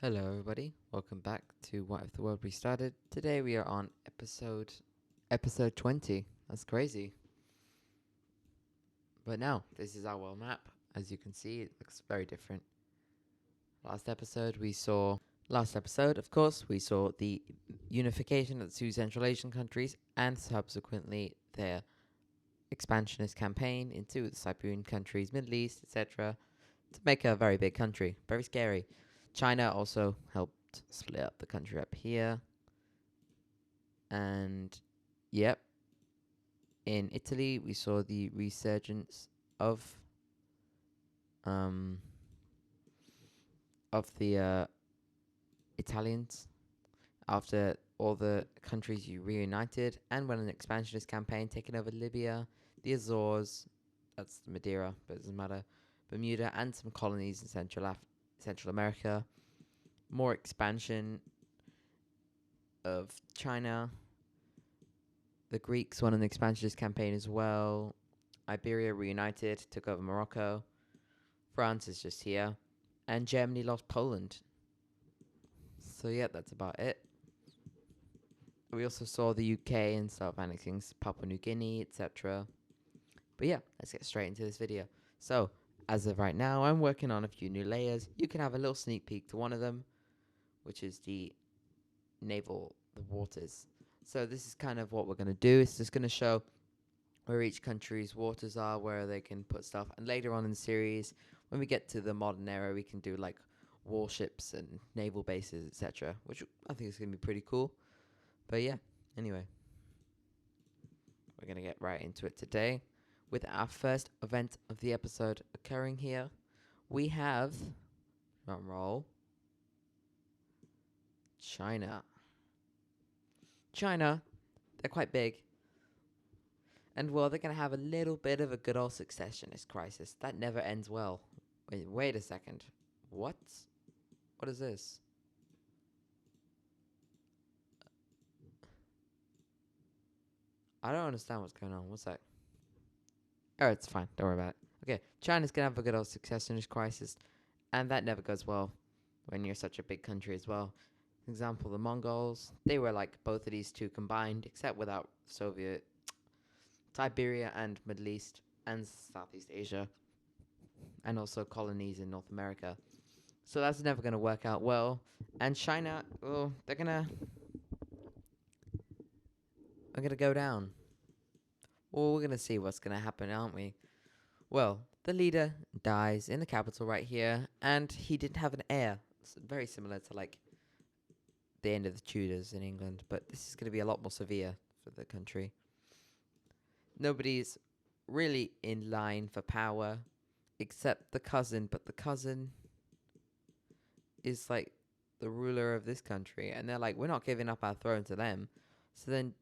Hello, everybody. Welcome back to What If the World Restarted. Today we are on episode 20. That's crazy. But now this is our world map. As you can see, it looks very different. Last episode, of course, we saw the unification of the two Central Asian countries and subsequently their expansionist campaign into the Siberian countries, Middle East, etc., to make a very big country. Very scary. China also helped split up the country up here. And yep, in Italy we saw the resurgence of um the Italians after all the countries reunited and when an expansionist campaign taking over Libya, the Azores, that's Madeira, but it doesn't matter, Bermuda, and some colonies in Central America. More expansion of China. The Greeks won an expansionist campaign as well. Iberia reunited, took over Morocco. France is just here. And Germany lost Poland. So yeah, that's about it. We also saw the UK and start annexing Papua New Guinea, etc. But yeah, let's get straight into this video. So, as of right now, I'm working on a few new layers. You can have a little sneak peek to one of them, which is the waters. So this is kind of what we're going to do. It's just going to show where each country's waters are, where they can put stuff. And later on in the series, when we get to the modern era, we can do like warships and naval bases, etc., which I think is going to be pretty cool. But yeah, anyway, we're going to get right into it today with our first event of the episode occurring here. We have, drum roll, China. China, they're quite big. And well, they're going to have a little bit of a good old successionist crisis. That never ends well. Wait a second. What? What is this? I don't understand what's going on. What's that? Oh, it's fine. Don't worry about it. Okay, China's going to have a good old successionist crisis. And that never goes well when you're such a big country as well. For example, the Mongols, they were like both of these two combined, except without Soviet, Siberia and Middle East and Southeast Asia, and also colonies in North America. So that's never going to work out well. And China, well, they're going to go down. Well, we're going to see what's going to happen, aren't we? Well, the leader dies in the capital right here, and he didn't have an heir. It's very similar to like the end of the Tudors in England, but this is going to be a lot more severe for the country. Nobody's really in line for power except the cousin, but the cousin is like the ruler of this country, and they're like, we're not giving up our throne to them. So then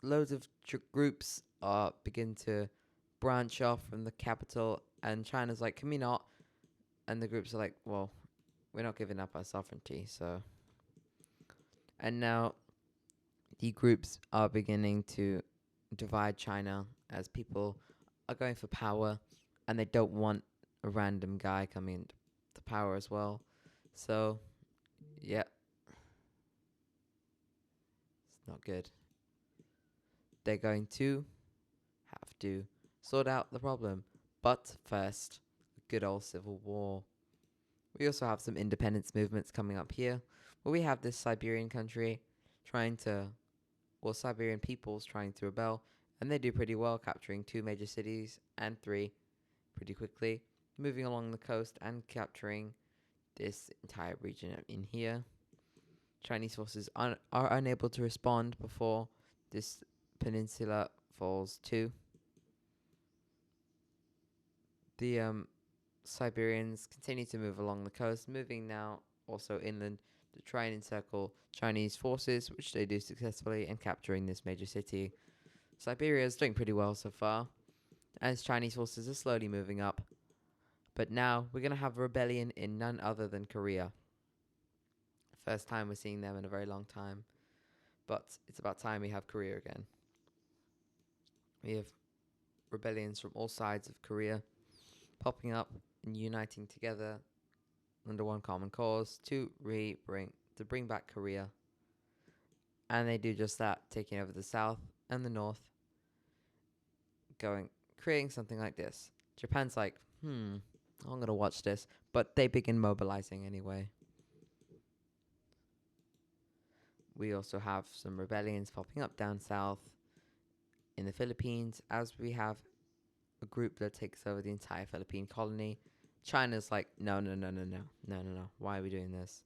loads of groups begin to branch off from the capital, and China's like, can we not? And the groups are like, well, we're not giving up our sovereignty. So, and now the groups are beginning to divide China as people are going for power, and they don't want a random guy coming to power as well. So, yeah, it's not good. They're going to have to sort out the problem. But first, good old civil war. We also have some independence movements coming up here, where we have this Siberian country Siberian peoples trying to rebel, and they do pretty well, capturing 2 major cities and 3 pretty quickly, moving along the coast and capturing this entire region in here. Chinese forces are unable to respond before this peninsula falls too. The Siberians continue to move along the coast, moving now also inland to try and encircle Chinese forces, which they do successfully, and capturing this major city. Siberia is doing pretty well so far, as Chinese forces are slowly moving up. But now we're going to have a rebellion in none other than Korea. First time we're seeing them in a very long time. But it's about time we have Korea again. We have rebellions from all sides of Korea popping up and uniting together. under one common cause to bring back Korea. And they do just that, taking over the south and the north, creating something like this. Japan's like, I'm gonna watch this, but they begin mobilizing anyway. We also have some rebellions popping up down south in the Philippines, as we have a group that takes over the entire Philippine colony. China's like, no, no, no, no, no, no, no, no. Why are we doing this?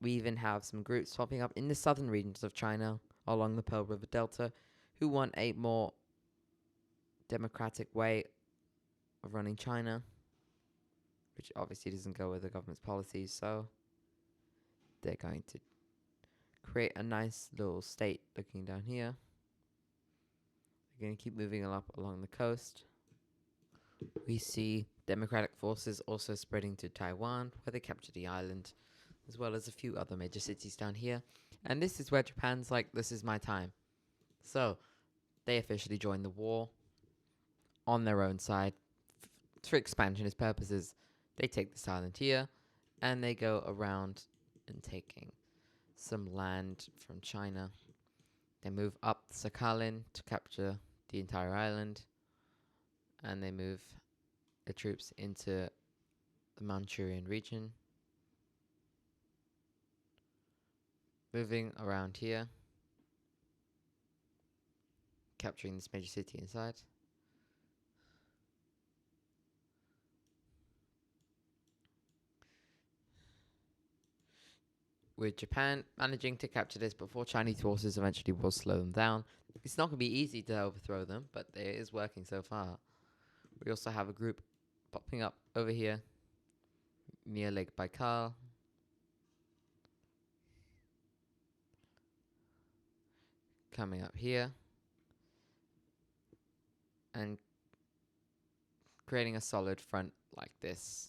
We even have some groups popping up in the southern regions of China along the Pearl River Delta who want a more democratic way of running China, which obviously doesn't go with the government's policies. So they're going to create a nice little state looking down here. They're going to keep moving up along the coast. We see democratic forces also spreading to Taiwan, where they capture the island, as well as a few other major cities down here. And this is where Japan's like, this is my time. So they officially join the war on their own side for expansionist purposes. They take this island here, and they go around and taking some land from China. They move up Sakhalin to capture the entire island, and they move the troops into the Manchurian region. Moving around here, capturing this major city inside. With Japan managing to capture this before Chinese forces eventually will slow them down. It's not going to be easy to overthrow them, but it is working so far. We also have a group popping up over here near Lake Baikal. Coming up here. And creating a solid front like this.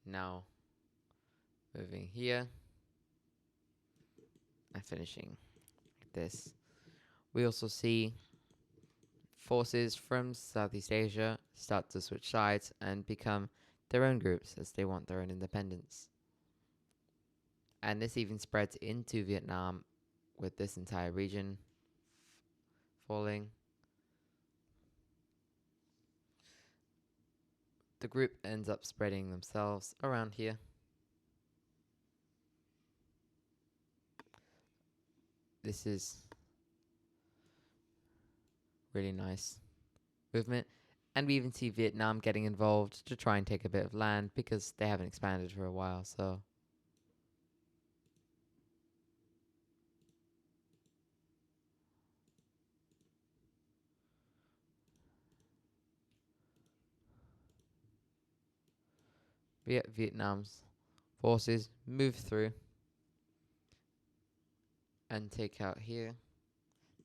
Now moving here and finishing like this. We also see forces from Southeast Asia start to switch sides and become their own groups as they want their own independence. And this even spreads into Vietnam with this entire region falling. The group ends up spreading themselves around here. This is really nice movement. And we even see Vietnam getting involved to try and take a bit of land because they haven't expanded for a while, so. Vietnam's forces move through and take out here.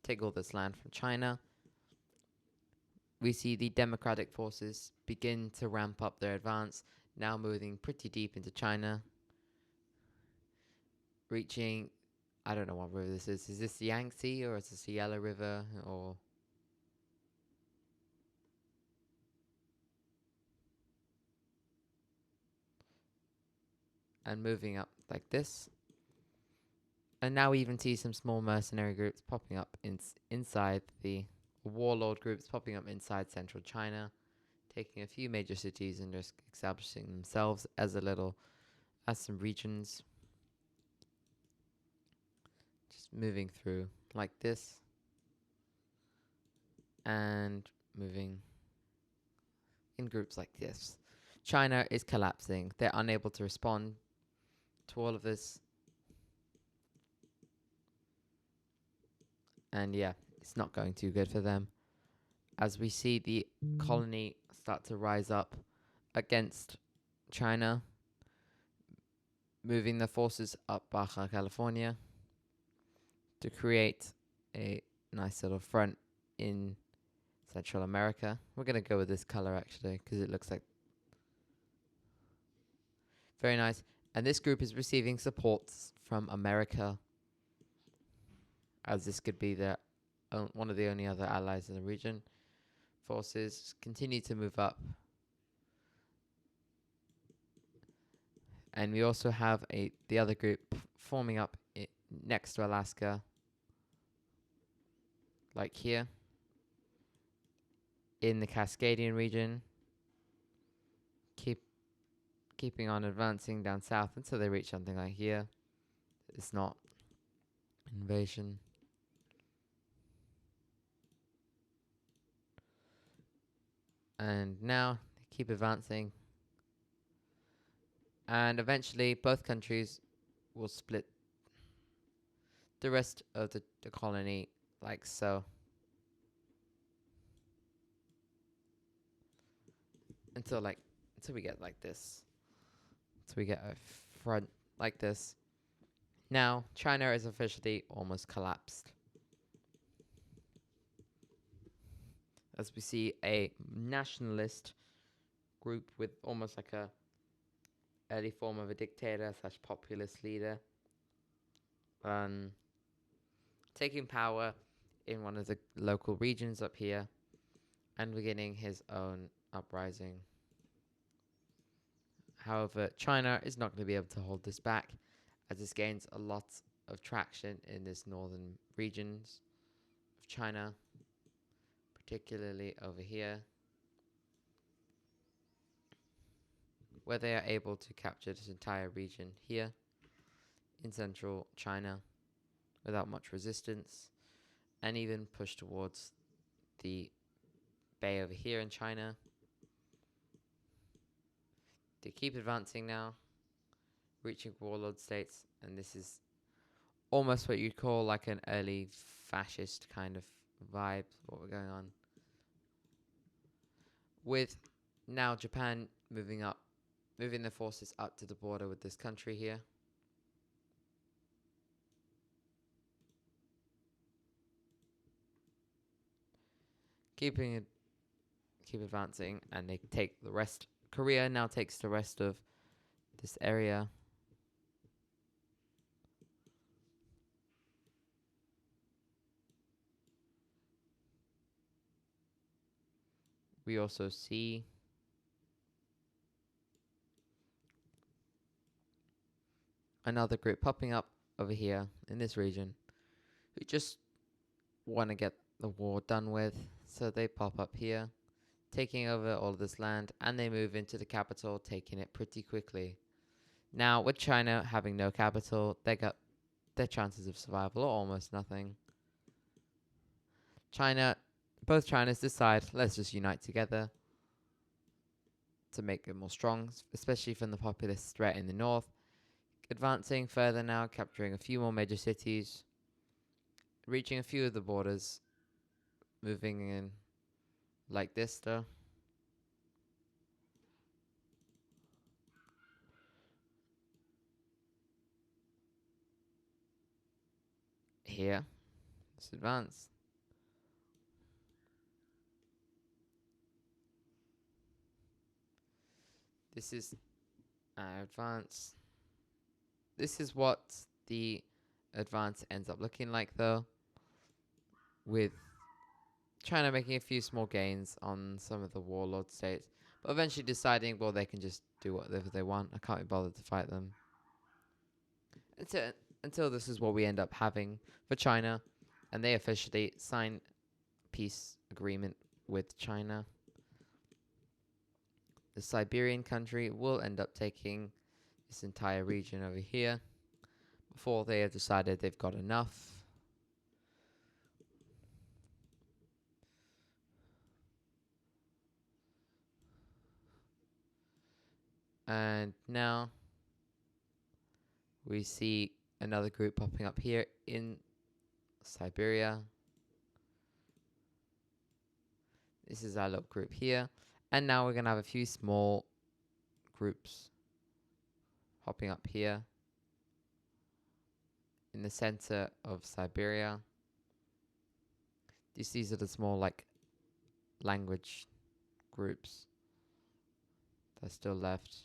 Take all this land from China. We see the democratic forces begin to ramp up their advance, now moving pretty deep into China. Reaching, I don't know what river this is. Is this the Yangtze or is this the Yellow River or... And moving up like this. And now we even see some small mercenary groups popping up inside the warlord groups popping up inside central China, taking a few major cities and just establishing themselves as some regions. Just moving through like this. And moving in groups like this. China is collapsing. They're unable to respond to all of this. And yeah, it's not going too good for them. As we see the colony start to rise up against China, moving the forces up Baja California to create a nice little front in Central America. We're going to go with this color actually because it looks like very nice. And this group is receiving support from America, as this could be one of the only other allies in the region. Forces continue to move up And we also have the other group forming up next to Alaska, like here, in the Cascadian region, keeping on advancing down south until they reach something like here. It's not invasion. And now they keep advancing. And eventually both countries will split the rest of the colony like so. Until we get like this. Until we get a front like this. Now China is officially almost collapsed. As we see a nationalist group with almost like a early form of a dictator / populist leader, taking power in one of the local regions up here and beginning his own uprising. However, China is not going to be able to hold this back, as this gains a lot of traction in this northern regions of China, particularly over here, where they are able to capture this entire region here in central China without much resistance, and even push towards the bay over here in China. They keep advancing now, reaching warlord states, and this is almost what you'd call like an early fascist kind of vibe, what we're going on. With now Japan moving their forces up to the border with this country here. Keep advancing, and they take the rest. Korea now takes the rest of this area. We also see another group popping up over here in this region who just want to get the war done with, so they pop up here, taking over all of this land, and they move into the capital, taking it pretty quickly. Now, with China having no capital, they got their chances of survival are almost nothing. Both Chinas decide, let's just unite together to make it more strong, especially from the populist threat in the north. Advancing further now, capturing a few more major cities, reaching a few of the borders, moving in like this though. Here, let's advance. This is advance. This is what the advance ends up looking like though, with China making a few small gains on some of the warlord states, but eventually deciding, well, they can just do whatever they want. I can't be bothered to fight them. Until this is what we end up having for China, and they officially sign peace agreement with China. The Siberian country will end up taking this entire region over here before they have decided they've got enough. And now we see another group popping up here in Siberia. This is our little group here. And now we're going to have a few small groups popping up here in the center of Siberia. These are the small like language groups that are still left.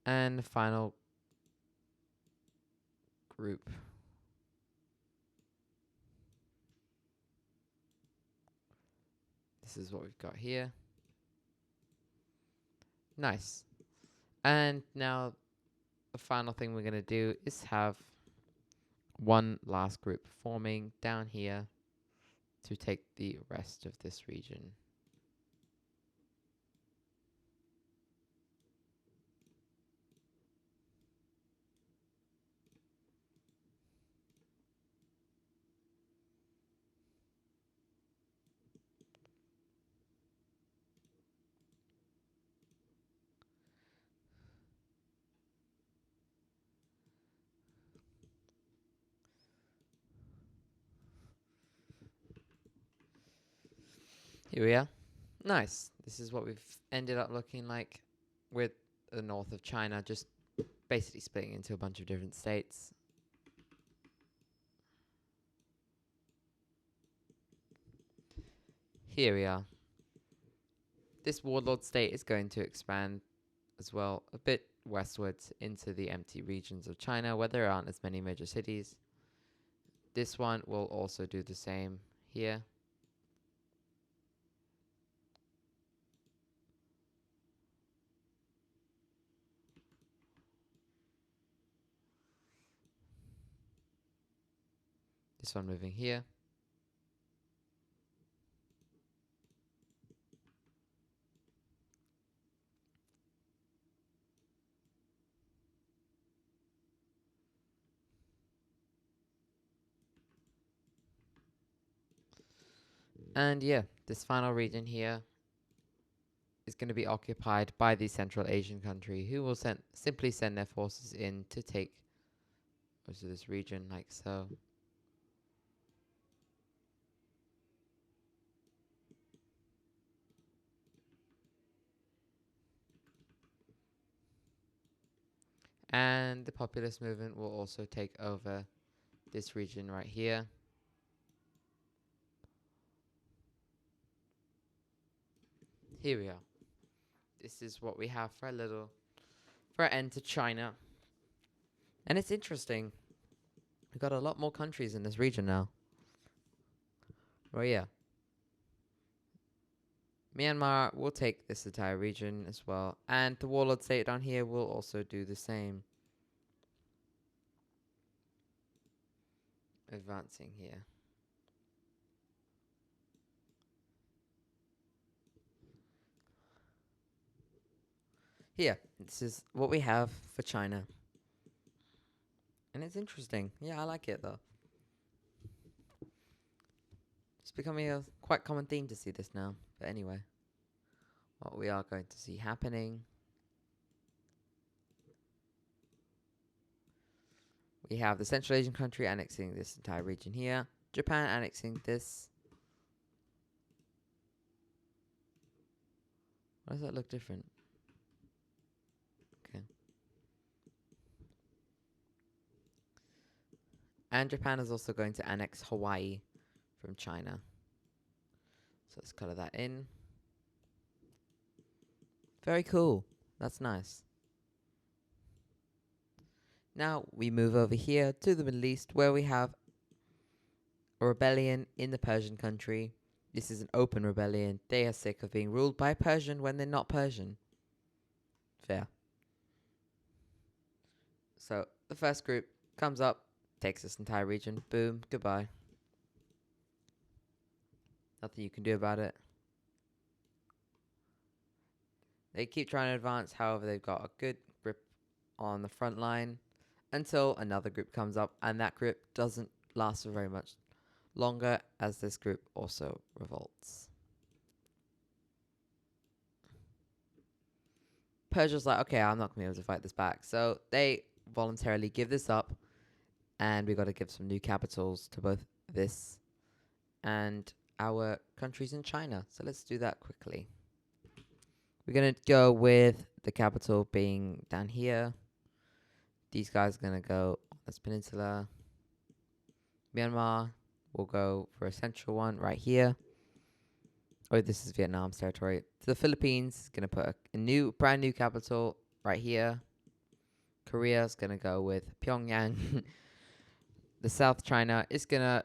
And the final group This is what we've got here. Nice. And now the final thing we're going to do is have one last group forming down here to take the rest of this region. Here we are. Nice. This is what we've ended up looking like with the north of China, just basically splitting into a bunch of different states. Here we are. This warlord state is going to expand as well a bit westwards into the empty regions of China where there aren't as many major cities. This one will also do the same here. This one moving here. And yeah, this final region here is going to be occupied by the Central Asian country, who will simply send their forces in to take most of this region, like so. And the populist movement will also take over this region right here. Here we are. This is what we have for an end to China. And it's interesting. We've got a lot more countries in this region now. Oh yeah. Myanmar will take this entire region as well. And the warlord state down here will also do the same. Advancing here. Here, this is what we have for China. And it's interesting. Yeah, I like it though. It's becoming a quite common theme to see this now. But anyway, what we are going to see happening. We have the Central Asian country annexing this entire region here. Japan annexing this. Why does that look different? Okay. And Japan is also going to annex Hawaii from China. So let's color that in. Very cool. That's nice. Now we move over here to the Middle East, where we have a rebellion in the Persian country. This is an open rebellion. They are sick of being ruled by Persian when they're not Persian. Fair. So the first group comes up, takes this entire region. Boom, goodbye. Nothing you can do about it. They keep trying to advance, however, they've got a good grip on the front line until another group comes up, and that group doesn't last for very much longer as this group also revolts. Persia's like, okay, I'm not going to be able to fight this back. So they voluntarily give this up, and we got to give some new capitals to both this and our countries in China. So let's do that quickly. We're going to go with the capital being down here. These guys are going to go on this peninsula. Myanmar will go for a central one right here. Oh, this is Vietnam's territory. So the Philippines is going to put a brand new capital right here. Korea is going to go with Pyongyang. The South China is going to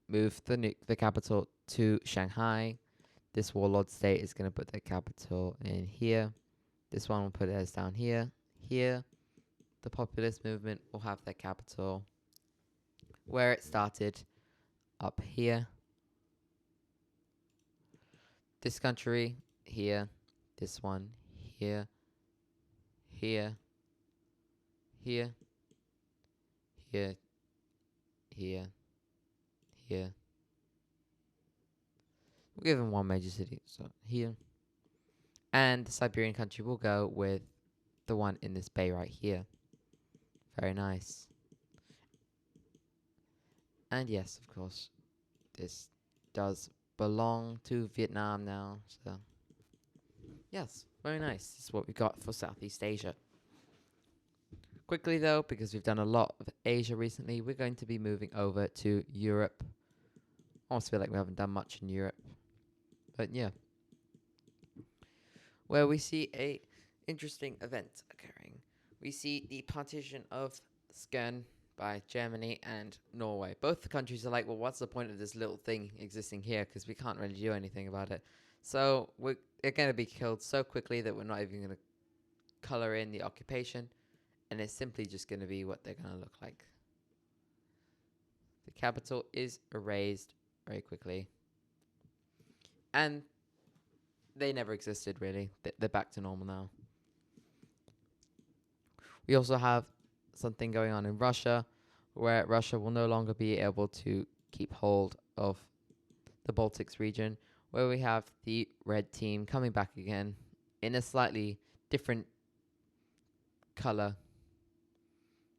move the capital to Shanghai. This warlord state is going to put their capital in here. This one will put theirs down here. Here, the populist movement will have their capital where it started, up here. This country, here. This one, here. Here. Here. Here. Here. Here. We'll give them one major city, so here. And the Siberian country will go with the one in this bay right here. Very nice. And yes, of course, this does belong to Vietnam now. So, yes, very nice. This is what we got for Southeast Asia. Quickly, though, because we've done a lot of Asia recently, we're going to be moving over to Europe. I almost feel like we haven't done much in Europe. But yeah. Where we see a interesting event occurring. We see the partition of Skåne by Germany and Norway. Both the countries are like, well, what's the point of this little thing existing here? Because we can't really do anything about it. So they're going to be killed so quickly that we're not even going to color in the occupation. And it's simply just going to be what they're going to look like. The capital is erased very quickly. And they never existed, really. They're back to normal now. We also have something going on in Russia, where Russia will no longer be able to keep hold of the Baltics region, where we have the red team coming back again in a slightly different color,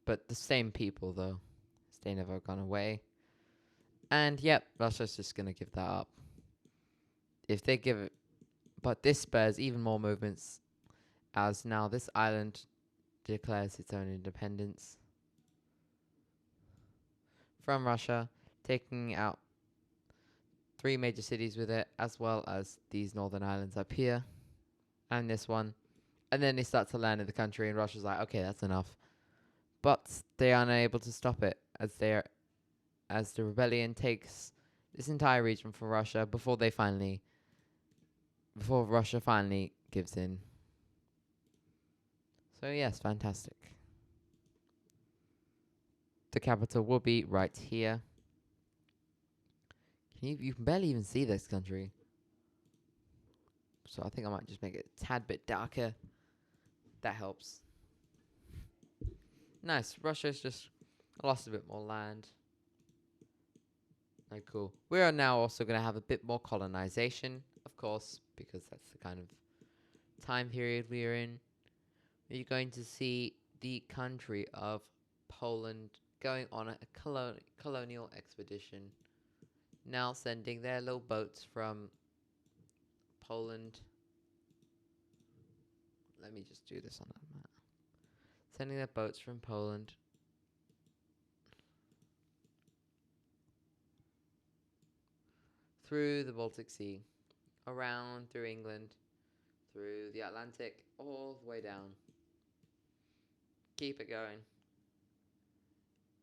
but the same people, though. They never gone away. And yep, Russia's just going to give that up. If they give it, but this spurs even more movements, as now this island declares its own independence from Russia, taking out 3 major cities with it, as well as these northern islands up here, and this one. And then they start to land in the country, and Russia's like, okay, that's enough. But they are unable to stop it, as the rebellion takes this entire region from Russia before Russia finally gives in. So yes, fantastic. The capital will be right here. You can barely even see this country. So I think I might just make it a tad bit darker. That helps. Nice. Russia's just lost a bit more land. Oh, cool. We are now also going to have a bit more colonization, of course, because that's the kind of time period we are in. You're going to see the country of Poland going on a colonial expedition. Now sending their little boats from Poland. Let me just do this on that map. Sending their boats from Poland through the Baltic Sea, around through England, through the Atlantic, all the way down. Keep it going.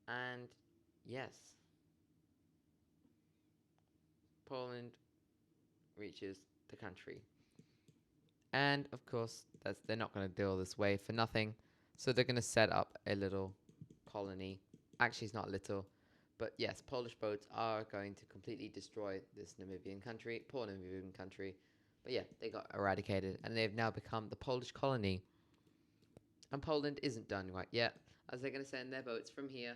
And yes, Poland reaches the country. And of course, they're not going to do all this way for nothing. So they're going to set up a little colony. Actually, it's not little. But yes, Polish boats are going to completely destroy this poor Namibian country. But yeah, they got eradicated. And they've now become the Polish colony. And Poland isn't done right yet, as they're going to send their boats from here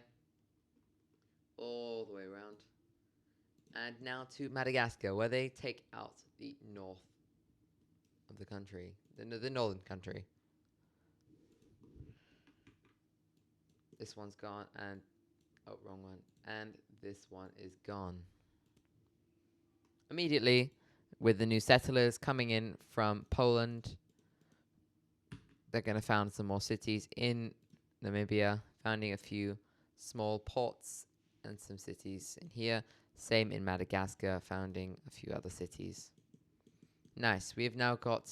all the way around. And now to Madagascar, where they take out the north of the country, the northern country. This one's gone, and wrong one. And this one is gone. Immediately, with the new settlers coming in from Poland, they're going to found some more cities in Namibia, founding a few small ports and some cities in here. Same in Madagascar, founding a few other cities. Nice. We have now got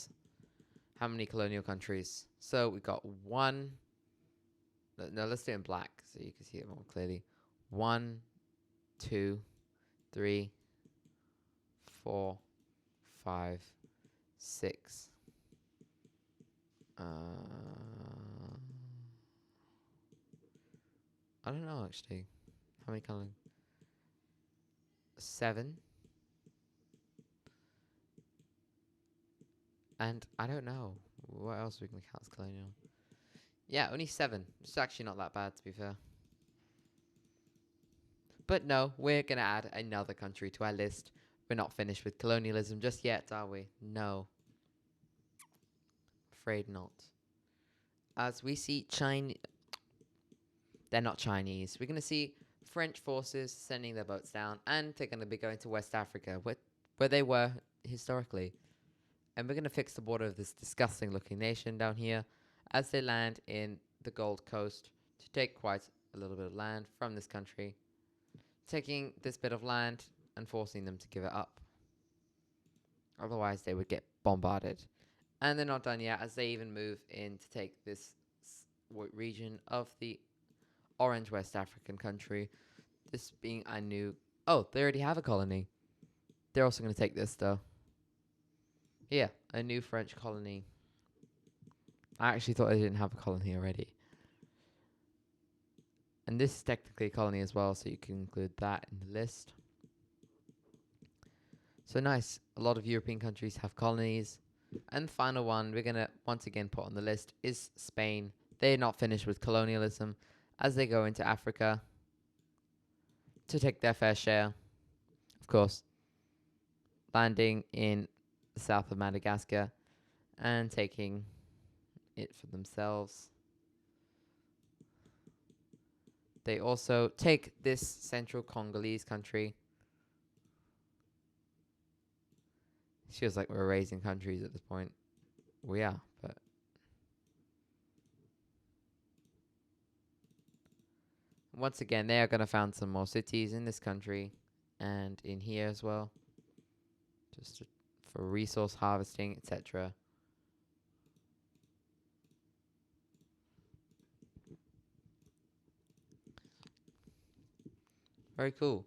how many colonial countries? So we've got 1. No, let's do it in black so you can see it more clearly. 1, 2, 3, 4, 5, 6. I don't know actually. How many colonies? 7. And I don't know what else we can count as colonial. Yeah, only 7. It's actually not that bad, to be fair. But no, we're going to add another country to our list. We're not finished with colonialism just yet, are we? No. Afraid not. As we see China... They're not Chinese. We're going to see French forces sending their boats down, and they're going to be going to West Africa, where they were historically. And we're going to fix the border of this disgusting looking nation down here as they land in the Gold Coast to take quite a little bit of land from this country, taking this bit of land and forcing them to give it up. Otherwise, they would get bombarded. And they're not done yet, as they even move in to take this region of the orange West African country. This being a new... Oh, they already have a colony. They're also going to take this, though. Yeah, a new French colony. I actually thought they didn't have a colony already. And this is technically a colony as well, so you can include that in the list. So nice. A lot of European countries have colonies. And the final one we're going to once again put on the list is Spain. They're not finished with colonialism as they go into Africa to take their fair share. Of course, landing in the south of Madagascar and taking it for themselves. They also take this central Congolese country. It feels like we're raising countries at this point. We are, but... Once again, they are going to found some more cities in this country and in here as well. Just for resource harvesting, etc. Very cool.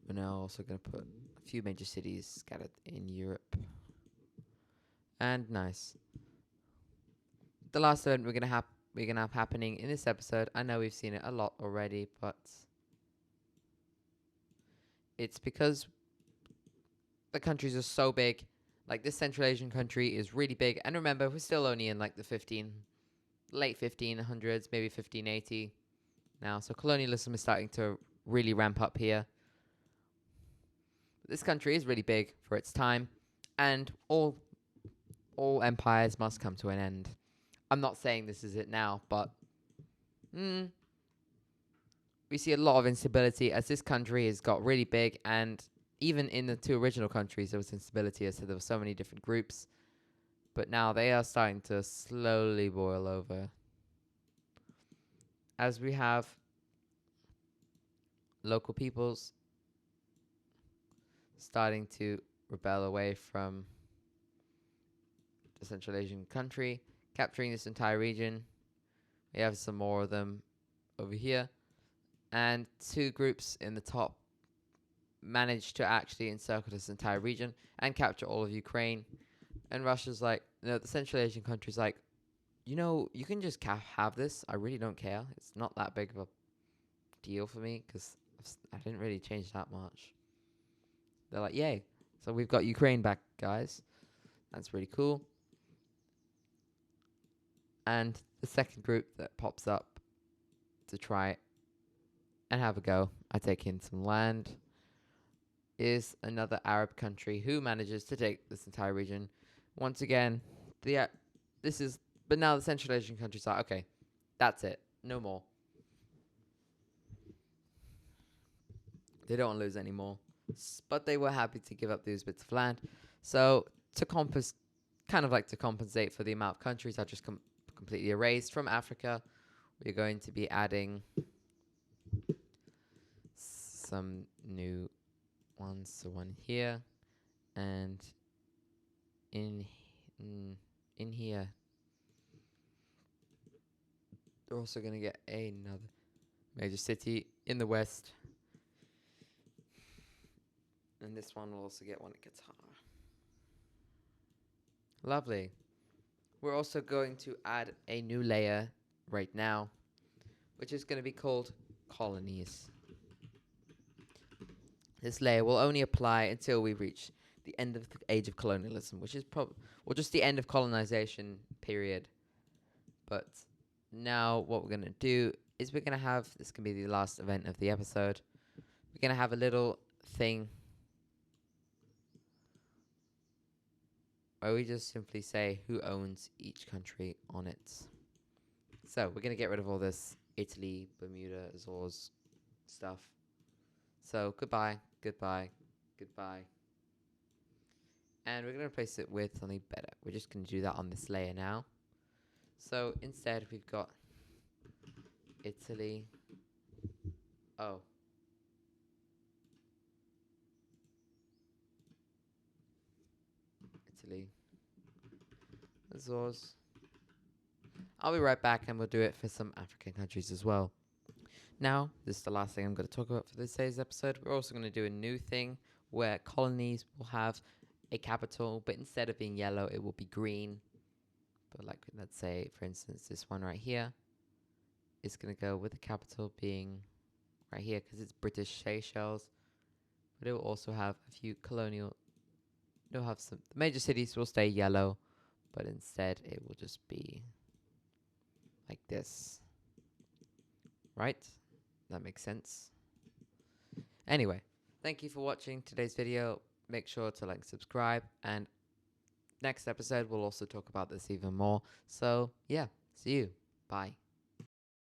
We're now also going to put a few major cities scattered in Europe. And nice. The last event we're gonna have happening in this episode. I know we've seen it a lot already, but it's because the countries are so big. Like this Central Asian country is really big. And remember, we're still only in like the late 1500s, maybe 1580 now. So colonialism is starting to really ramp up here. This country is really big for its time, and all empires must come to an end. I'm not saying this is it now, but we see a lot of instability as this country has got really big, and even in the 2 original countries there was instability as there were so many different groups, but now they are starting to slowly boil over as we have local peoples starting to rebel away from the Central Asian country, capturing this entire region. We have some more of them over here. And 2 groups in the top managed to actually encircle this entire region and capture all of Ukraine. And Russia's like, no, the Central Asian country's like, you know, you can just have this. I really don't care. It's not that big of a deal for me because I didn't really change that much. They're like, yay. So we've got Ukraine back, guys. That's really cool. And the second group that pops up to try and have a go at taking some land is another Arab country who manages to take this entire region. Once again, but now the Central Asian countries are, okay, that's it, no more. They don't want to lose any more. But they were happy to give up these bits of land. So to compensate for the amount of countries I just completely erased from Africa, we're going to be adding some new ones. So one here, and in here, they're also going to get another major city in the west. And this one will also get one guitar. Lovely. We're also going to add a new layer right now, which is going to be called colonies. This layer will only apply until we reach the end of the age of colonialism, which is or just the end of colonization period. But now what we're going to do is we're going to have, this can be the last event of the episode, we're going to have a little thing where we just simply say who owns each country on it. So we're going to get rid of all this Italy, Bermuda, Azores stuff. So goodbye, goodbye, goodbye. And we're going to replace it with something better. We're just going to do that on this layer now. So instead we've got Italy. Oh. Italy. Azores. I'll be right back and we'll do it for some African countries as well. Now, this is the last thing I'm going to talk about for this day's episode. We're also going to do a new thing where colonies will have a capital, but instead of being yellow, it will be green. But like, let's say, for instance, this one right here is going to go with the capital being right here because it's British Seychelles. But it will also have a few colonial, it'll have some, the major cities will stay yellow, but instead it will just be like this. Right? That makes sense. Anyway, thank you for watching today's video. Make sure to like, subscribe, and next episode we'll also talk about this even more. So yeah, see you. Bye.